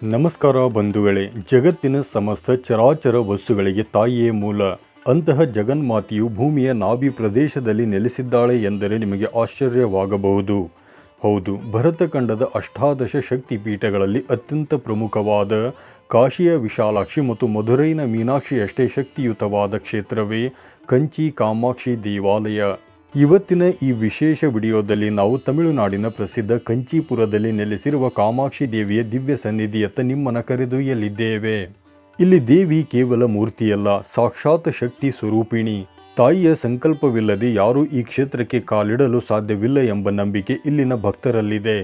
ನಮಸ್ಕಾರ ಬಂಧುಗಳೇ. ಜಗತ್ತಿನ ಸಮಸ್ತ ಚರಾಚರ ವಸ್ತುಗಳಿಗೆ ತಾಯಿಯೇ ಮೂಲ. ಅಂತಹ ಜಗನ್ಮಾತೆಯು ಭೂಮಿಯ ನಾಭಿ ಪ್ರದೇಶದಲ್ಲಿ ನೆಲೆಸಿದ್ದಾಳೆ ಎಂದರೆ ನಿಮಗೆ ಆಶ್ಚರ್ಯವಾಗಬಹುದು. ಹೌದು, ಭರತಖಂಡದ ಅಷ್ಟಾದಶ ಶಕ್ತಿ ಪೀಠಗಳಲ್ಲಿ ಅತ್ಯಂತ ಪ್ರಮುಖವಾದ ಕಾಶಿಯ ವಿಶಾಲಾಕ್ಷಿ ಮತ್ತು ಮಧುರೈನ ಮೀನಾಕ್ಷಿಯಷ್ಟೇ ಶಕ್ತಿಯುತವಾದ ಕ್ಷೇತ್ರವೇ ಕಂಚಿ ಕಾಮಾಕ್ಷಿ ದೇವಾಲಯ. ಇವತ್ತಿನ ಈ ವಿಶೇಷ ವಿಡಿಯೋದಲ್ಲಿ ನಾವು ತಮಿಳುನಾಡಿನ ಪ್ರಸಿದ್ಧ ಕಂಚೀಪುರದಲ್ಲಿ ನೆಲೆಸಿರುವ ಕಾಮಾಕ್ಷಿ ದೇವಿಯ ದಿವ್ಯ ಸನ್ನಿಧಿಯತ್ತ ನಿಮ್ಮನ್ನು ಕರೆದೊಯ್ಯಲಿದ್ದೇವೆ. ಇಲ್ಲಿ ದೇವಿ ಕೇವಲ ಮೂರ್ತಿಯಲ್ಲ, ಸಾಕ್ಷಾತ್ ಶಕ್ತಿ ಸ್ವರೂಪಿಣಿ. ತಾಯಿಯ ಸಂಕಲ್ಪವಿಲ್ಲದೆ ಯಾರೂ ಈ ಕ್ಷೇತ್ರಕ್ಕೆ ಕಾಲಿಡಲು ಸಾಧ್ಯವಿಲ್ಲ ಎಂಬ ನಂಬಿಕೆ ಇಲ್ಲಿನ ಭಕ್ತರಲ್ಲಿದೆ.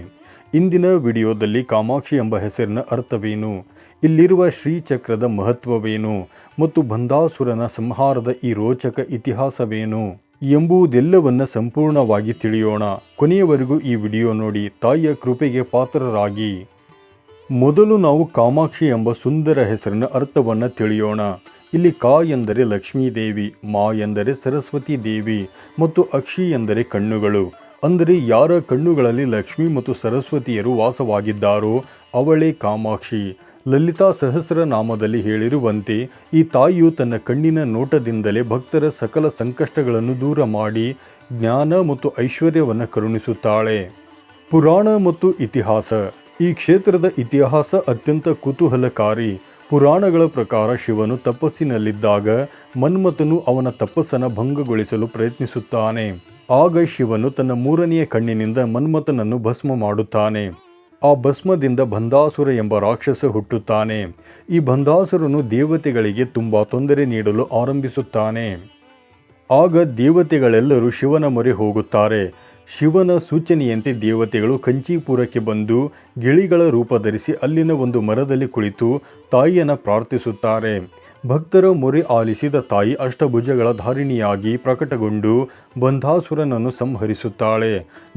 ಇಂದಿನ ವಿಡಿಯೋದಲ್ಲಿ ಕಾಮಾಕ್ಷಿ ಎಂಬ ಹೆಸರಿನ ಅರ್ಥವೇನು, ಇಲ್ಲಿರುವ ಶ್ರೀಚಕ್ರದ ಮಹತ್ವವೇನು ಮತ್ತು ಬಂಧಾಸುರನ ಸಂಹಾರದ ಈ ರೋಚಕ ಇತಿಹಾಸವೇನು ಎಂಬುದೆಲ್ಲವನ್ನ ಸಂಪೂರ್ಣವಾಗಿ ತಿಳಿಯೋಣ. ಕೊನೆಯವರೆಗೂ ಈ ವಿಡಿಯೋ ನೋಡಿ ತಾಯಿಯ ಕೃಪೆಗೆ ಪಾತ್ರರಾಗಿ. ಮೊದಲು ನಾವು ಕಾಮಾಕ್ಷಿ ಎಂಬ ಸುಂದರ ಹೆಸರಿನ ಅರ್ಥವನ್ನು ತಿಳಿಯೋಣ. ಇಲ್ಲಿ ಕಾ ಎಂದರೆ ಲಕ್ಷ್ಮೀ ದೇವಿ, ಮಾ ಎಂದರೆ ಸರಸ್ವತಿ ದೇವಿ ಮತ್ತು ಅಕ್ಷಿ ಎಂದರೆ ಕಣ್ಣುಗಳು. ಅಂದರೆ ಯಾರ ಕಣ್ಣುಗಳಲ್ಲಿ ಲಕ್ಷ್ಮಿ ಮತ್ತು ಸರಸ್ವತಿಯರು ವಾಸವಾಗಿದ್ದಾರೋ ಅವಳೇ ಕಾಮಾಕ್ಷಿ. ಲಲಿತಾ ಸಹಸ್ರನಾಮದಲ್ಲಿ ಹೇಳಿರುವಂತೆ ಈ ತಾಯಿಯು ತನ್ನ ಕಣ್ಣಿನ ನೋಟದಿಂದಲೇ ಭಕ್ತರ ಸಕಲ ಸಂಕಷ್ಟಗಳನ್ನು ದೂರ ಮಾಡಿ ಜ್ಞಾನ ಮತ್ತು ಐಶ್ವರ್ಯವನ್ನು ಕರುಣಿಸುತ್ತಾಳೆ. ಪುರಾಣ ಮತ್ತು ಇತಿಹಾಸ. ಈ ಕ್ಷೇತ್ರದ ಇತಿಹಾಸ ಅತ್ಯಂತ ಕುತೂಹಲಕಾರಿ. ಪುರಾಣಗಳ ಪ್ರಕಾರ ಶಿವನು ತಪಸ್ಸಿನಲ್ಲಿದ್ದಾಗ ಮನ್ಮಥನು ಅವನ ತಪಸ್ಸನ್ನು ಭಂಗಗೊಳಿಸಲು ಪ್ರಯತ್ನಿಸುತ್ತಾನೆ. ಆಗ ಶಿವನು ತನ್ನ ಮೂರನೆಯ ಕಣ್ಣಿನಿಂದ ಮನ್ಮಥನನ್ನು ಭಸ್ಮ ಮಾಡುತ್ತಾನೆ. ಆ ಭಸ್ಮದಿಂದ ಬಂಧಾಸುರ ಎಂಬ ರಾಕ್ಷಸ ಹುಟ್ಟುತ್ತಾನೆ. ಈ ಬಂಧಾಸುರನು ದೇವತೆಗಳಿಗೆ ತುಂಬ ತೊಂದರೆ ನೀಡಲು ಆರಂಭಿಸುತ್ತಾನೆ. ಆಗ ದೇವತೆಗಳೆಲ್ಲರೂ ಶಿವನ ಮೊರೆ ಹೋಗುತ್ತಾರೆ. ಶಿವನ ಸೂಚನೆಯಂತೆ ದೇವತೆಗಳು ಕಂಚೀಪುರಕ್ಕೆ ಬಂದು ಗಿಳಿಗಳ ರೂಪ ಧರಿಸಿ ಅಲ್ಲಿನ ಒಂದು ಮರದಲ್ಲಿ ಕುಳಿತು ತಾಯಿಯನ್ನು ಪ್ರಾರ್ಥಿಸುತ್ತಾರೆ. ಭಕ್ತರ ಮೊರೆ ಆಲಿಸಿದ ತಾಯಿ ಅಷ್ಟಭುಜಗಳ ಧಾರಿಣಿಯಾಗಿ ಪ್ರಕಟಗೊಂಡು ಬಂಧಾಸುರನನ್ನು ಸಂಹರಿಸುತ್ತಾಳೆ.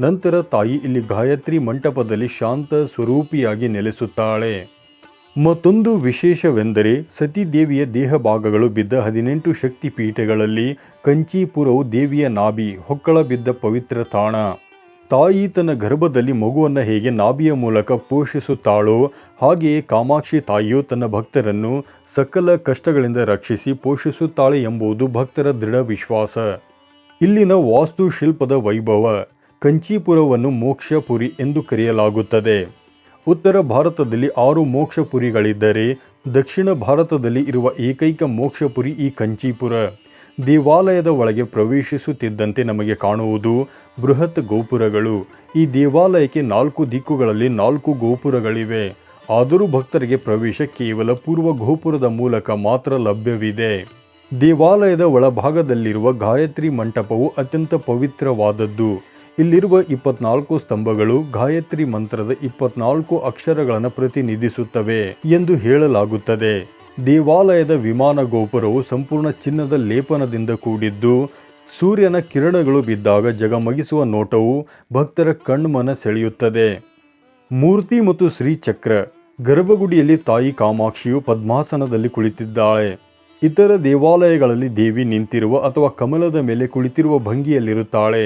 ನಂತರ ತಾಯಿ ಇಲ್ಲಿ ಗಾಯತ್ರಿ ಮಂಟಪದಲ್ಲಿ ಶಾಂತ ಸ್ವರೂಪಿಯಾಗಿ ನೆಲೆಸುತ್ತಾಳೆ. ಮತ್ತೊಂದು ವಿಶೇಷವೆಂದರೆ ಸತೀದೇವಿಯ ದೇಹ ಭಾಗಗಳು ಬಿದ್ದ 18 ಶಕ್ತಿ ಪೀಠಗಳಲ್ಲಿ ಕಂಚೀಪುರವು ದೇವಿಯ ನಾಭಿ ಹೊಕ್ಕಳ ಬಿದ್ದ ಪವಿತ್ರ ತಾಣ. ತಾಯಿ ತನ್ನ ಗರ್ಭದಲ್ಲಿ ಮಗುವನ್ನು ಹೇಗೆ ನಾಭಿಯ ಮೂಲಕ ಪೋಷಿಸುತ್ತಾಳೋ ಹಾಗೆಯೇ ಕಾಮಾಕ್ಷಿ ತಾಯಿಯು ತನ್ನ ಭಕ್ತರನ್ನು ಸಕಲ ಕಷ್ಟಗಳಿಂದ ರಕ್ಷಿಸಿ ಪೋಷಿಸುತ್ತಾಳೆ ಎಂಬುದು ಭಕ್ತರ ದೃಢ ವಿಶ್ವಾಸ. ಇಲ್ಲಿನ ವಾಸ್ತುಶಿಲ್ಪದ ವೈಭವ. ಕಂಚೀಪುರವನ್ನು ಮೋಕ್ಷಪುರಿ ಎಂದು ಕರೆಯಲಾಗುತ್ತದೆ. ಉತ್ತರ ಭಾರತದಲ್ಲಿ 6 ಮೋಕ್ಷಪುರಿಗಳಿದ್ದರೆ ದಕ್ಷಿಣ ಭಾರತದಲ್ಲಿ ಇರುವ ಏಕೈಕ ಮೋಕ್ಷಪುರಿ ಈ ಕಂಚೀಪುರ. ದೇವಾಲಯದ ಒಳಗೆ ಪ್ರವೇಶಿಸುತ್ತಿದ್ದಂತೆ ನಮಗೆ ಕಾಣುವುದು ಬೃಹತ್ ಗೋಪುರಗಳು. ಈ ದೇವಾಲಯಕ್ಕೆ 4 ದಿಕ್ಕುಗಳಲ್ಲಿ 4 ಗೋಪುರಗಳಿವೆ. ಆದರೂ ಭಕ್ತರಿಗೆ ಪ್ರವೇಶ ಕೇವಲ ಪೂರ್ವ ಗೋಪುರದ ಮೂಲಕ ಮಾತ್ರ ಲಭ್ಯವಿದೆ. ದೇವಾಲಯದ ಒಳಭಾಗದಲ್ಲಿರುವ ಗಾಯತ್ರಿ ಮಂಟಪವು ಅತ್ಯಂತ ಪವಿತ್ರವಾದದ್ದು. ಇಲ್ಲಿರುವ 24 ಸ್ತಂಭಗಳು ಗಾಯತ್ರಿ ಮಂತ್ರದ 24 ಅಕ್ಷರಗಳನ್ನು ಪ್ರತಿನಿಧಿಸುತ್ತವೆ ಎಂದು ಹೇಳಲಾಗುತ್ತದೆ. ದೇವಾಲಯದ ವಿಮಾನ ಗೋಪುರವು ಸಂಪೂರ್ಣ ಚಿನ್ನದ ಲೇಪನದಿಂದ ಕೂಡಿದ್ದು ಸೂರ್ಯನ ಕಿರಣಗಳು ಬಿದ್ದಾಗ ಜಗಮಗಿಸುವ ನೋಟವು ಭಕ್ತರ ಕಣ್ಮನ ಸೆಳೆಯುತ್ತದೆ. ಮೂರ್ತಿ ಮತ್ತು ಶ್ರೀಚಕ್ರ. ಗರ್ಭಗುಡಿಯಲ್ಲಿ ತಾಯಿ ಕಾಮಾಕ್ಷಿಯು ಪದ್ಮಾಸನದಲ್ಲಿ ಕುಳಿತಿದ್ದಾಳೆ. ಇತರ ದೇವಾಲಯಗಳಲ್ಲಿ ದೇವಿ ನಿಂತಿರುವ ಅಥವಾ ಕಮಲದ ಮೇಲೆ ಕುಳಿತಿರುವ ಭಂಗಿಯಲ್ಲಿರುತ್ತಾಳೆ.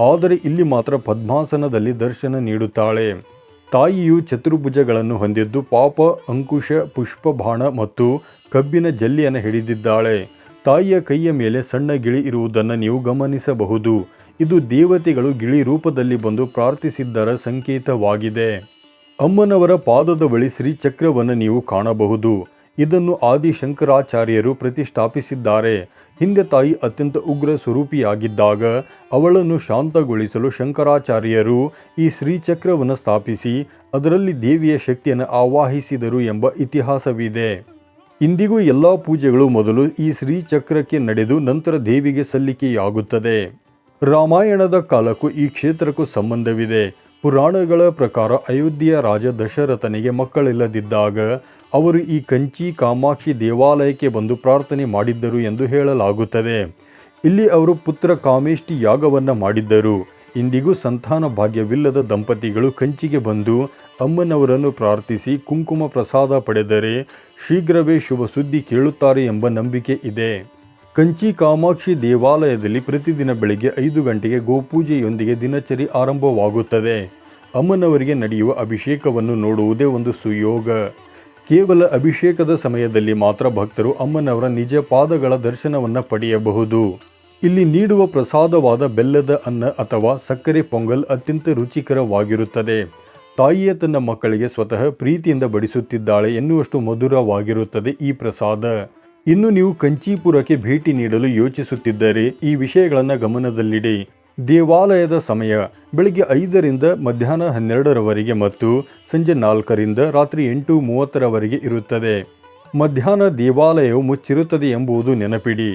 ಆದರೆ ಇಲ್ಲಿ ಮಾತ್ರ ಪದ್ಮಾಸನದಲ್ಲಿ ದರ್ಶನ ನೀಡುತ್ತಾಳೆ. ತಾಯಿಯು ಚತುರ್ಭುಜಗಳನ್ನು ಹೊಂದಿದ್ದು ಪಾಪ ಅಂಕುಶ, ಪುಷ್ಪ ಬಾಣ ಮತ್ತು ಕಬ್ಬಿನ ಜಲ್ಲಿಯನ್ನು ಹಿಡಿದಿದ್ದಾಳೆ. ತಾಯಿಯ ಕೈಯ ಮೇಲೆ ಸಣ್ಣ ಗಿಳಿ ಇರುವುದನ್ನು ನೀವು ಗಮನಿಸಬಹುದು. ಇದು ದೇವತೆಗಳು ಗಿಳಿ ರೂಪದಲ್ಲಿ ಬಂದು ಪ್ರಾರ್ಥಿಸಿದ್ದರ ಸಂಕೇತವಾಗಿದೆ. ಅಮ್ಮನವರ ಪಾದದ ಬಳಿ ಶ್ರೀಚಕ್ರವನ್ನು ನೀವು ಕಾಣಬಹುದು. ಇದನ್ನು ಆದಿಶಂಕರಾಚಾರ್ಯರು ಪ್ರತಿಷ್ಠಾಪಿಸಿದ್ದಾರೆ. ಹಿಂದೆ ತಾಯಿ ಅತ್ಯಂತ ಉಗ್ರ ಸ್ವರೂಪಿಯಾಗಿದ್ದಾಗ ಅವಳನ್ನು ಶಾಂತಗೊಳಿಸಲು ಶಂಕರಾಚಾರ್ಯರು ಈ ಶ್ರೀಚಕ್ರವನ್ನು ಸ್ಥಾಪಿಸಿ ಅದರಲ್ಲಿ ದೇವಿಯ ಶಕ್ತಿಯನ್ನು ಆವಾಹಿಸಿದರು ಎಂಬ ಇತಿಹಾಸವಿದೆ. ಇಂದಿಗೂ ಎಲ್ಲ ಪೂಜೆಗಳು ಮೊದಲು ಈ ಶ್ರೀಚಕ್ರಕ್ಕೆ ನಡೆದು ನಂತರ ದೇವಿಗೆ ಸಲ್ಲಿಕೆಯಾಗುತ್ತದೆ. ರಾಮಾಯಣದ ಕಾಲಕ್ಕೂ ಈ ಕ್ಷೇತ್ರಕ್ಕೂ ಸಂಬಂಧವಿದೆ. ಪುರಾಣಗಳ ಪ್ರಕಾರ ಅಯೋಧ್ಯೆಯ ರಾಜ ದಶರಥನಿಗೆ ಮಕ್ಕಳಿಲ್ಲದಿದ್ದಾಗ ಅವರು ಈ ಕಂಚಿ ಕಾಮಾಕ್ಷಿ ದೇವಾಲಯಕ್ಕೆ ಬಂದು ಪ್ರಾರ್ಥನೆ ಮಾಡಿದ್ದರು ಎಂದು ಹೇಳಲಾಗುತ್ತದೆ. ಇಲ್ಲಿ ಅವರು ಪುತ್ರ ಕಾಮೇಷ್ಟಿ ಯಾಗವನ್ನು ಮಾಡಿದ್ದರು. ಇಂದಿಗೂ ಸಂತಾನ ಭಾಗ್ಯವಿಲ್ಲದ ದಂಪತಿಗಳು ಕಂಚಿಗೆ ಬಂದು ಅಮ್ಮನವರನ್ನು ಪ್ರಾರ್ಥಿಸಿ ಕುಂಕುಮ ಪ್ರಸಾದ ಪಡೆದರೆ ಶೀಘ್ರವೇ ಶುಭ ಸುದ್ದಿ ಕೇಳುತ್ತಾರೆ ಎಂಬ ನಂಬಿಕೆ ಇದೆ. ಕಂಚಿ ಕಾಮಾಕ್ಷಿ ದೇವಾಲಯದಲ್ಲಿ ಪ್ರತಿದಿನ ಬೆಳಗ್ಗೆ 5 ಗಂಟೆಗೆ ಗೋಪೂಜೆಯೊಂದಿಗೆ ದಿನಚರಿ ಆರಂಭವಾಗುತ್ತದೆ. ಅಮ್ಮನವರಿಗೆ ನಡೆಯುವ ಅಭಿಷೇಕವನ್ನು ನೋಡುವುದೇ ಒಂದು ಸುಯೋಗ. ಕೇವಲ ಅಭಿಷೇಕದ ಸಮಯದಲ್ಲಿ ಮಾತ್ರ ಭಕ್ತರು ಅಮ್ಮನವರ ನಿಜ ಪಾದಗಳ ದರ್ಶನವನ್ನು ಪಡೆಯಬಹುದು. ಇಲ್ಲಿ ನೀಡುವ ಪ್ರಸಾದವಾದ ಬೆಲ್ಲದ ಅನ್ನ ಅಥವಾ ಸಕ್ಕರೆ ಪೊಂಗಲ್ ಅತ್ಯಂತ ರುಚಿಕರವಾಗಿರುತ್ತದೆ. ತಾಯಿಯೇ ತನ್ನ ಮಕ್ಕಳಿಗೆ ಸ್ವತಃ ಪ್ರೀತಿಯಿಂದ ಬಡಿಸುತ್ತಿದ್ದಾಳೆ ಎನ್ನುವಷ್ಟು ಮಧುರವಾಗಿರುತ್ತದೆ ಈ ಪ್ರಸಾದ. ಇನ್ನು ನೀವು ಕಂಚೀಪುರಕ್ಕೆ ಭೇಟಿ ನೀಡಲು ಯೋಚಿಸುತ್ತಿದ್ದರೆ ಈ ವಿಷಯಗಳನ್ನು ಗಮನದಲ್ಲಿಡಿ. ದೇವಾಲಯದ ಸಮಯ ಬೆಳಗ್ಗೆ 5ರಿಂದ ಮಧ್ಯಾಹ್ನ 12ರವರೆಗೆ ಮತ್ತು ಸಂಜೆ 4ರಿಂದ ರಾತ್ರಿ 8:30ರವರೆಗೆ ಇರುತ್ತದೆ. ಮಧ್ಯಾಹ್ನ ದೇವಾಲಯವು ಮುಚ್ಚಿರುತ್ತದೆ ಎಂಬುದು ನೆನಪಿಡಿ.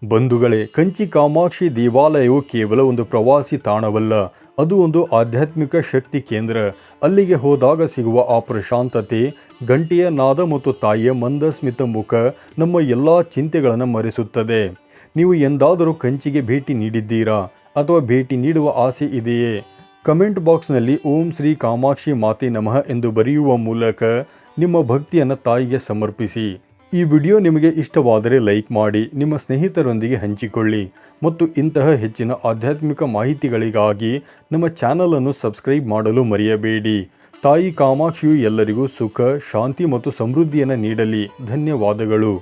ಬಂಧುಗಳೇ, ಕಂಚಿ ಕಾಮಾಕ್ಷಿ ದೇವಾಲಯವು ಕೇವಲ ಒಂದು ಪ್ರವಾಸಿ ತಾಣವಲ್ಲ, ಅದು ಒಂದು ಆಧ್ಯಾತ್ಮಿಕ ಶಕ್ತಿ ಕೇಂದ್ರ. ಅಲ್ಲಿಗೆ ಹೋದಾಗ ಸಿಗುವ ಆ ಪ್ರಶಾಂತತೆ, ಗಂಟೆಯ ನಾದ ಮತ್ತು ತಾಯಿಯ ಮಂದಸ್ಮಿತ ಮುಖ ನಮ್ಮ ಎಲ್ಲ ಚಿಂತೆಗಳನ್ನು ಮರೆಸುತ್ತದೆ. ನೀವು ಎಂದಾದರೂ ಕಂಚಿಗೆ ಭೇಟಿ ನೀಡಿದ್ದೀರಾ ಅಥವಾ ಭೇಟಿ ನೀಡುವ ಆಸೆ ಇದೆಯೇ? ಕಮೆಂಟ್ ಬಾಕ್ಸ್ನಲ್ಲಿ ಓಂ ಶ್ರೀ ಕಾಮಾಕ್ಷಿ ಮಾತೆ ನಮಃ ಎಂದು ಬರೆಯುವ ಮೂಲಕ ನಿಮ್ಮ ಭಕ್ತಿಯನ್ನು ತಾಯಿಗೆ ಸಮರ್ಪಿಸಿ. ಈ ವಿಡಿಯೋ ನಿಮಗೆ ಇಷ್ಟವಾದರೆ ಲೈಕ್ ಮಾಡಿ, ನಿಮ್ಮ ಸ್ನೇಹಿತರೊಂದಿಗೆ ಹಂಚಿಕೊಳ್ಳಿ ಮತ್ತು ಇಂತಹ ಹೆಚ್ಚಿನ ಆಧ್ಯಾತ್ಮಿಕ ಮಾಹಿತಿಗಳಿಗಾಗಿ ನಮ್ಮ ಚಾನಲನ್ನು ಸಬ್ಸ್ಕ್ರೈಬ್ ಮಾಡಲು ಮರೆಯಬೇಡಿ. ತಾಯಿ ಕಾಮಾಕ್ಷಿಯು ಎಲ್ಲರಿಗೂ ಸುಖ, ಶಾಂತಿ ಮತ್ತು ಸಮೃದ್ಧಿಯನ್ನು ನೀಡಲಿ. ಧನ್ಯವಾದಗಳು.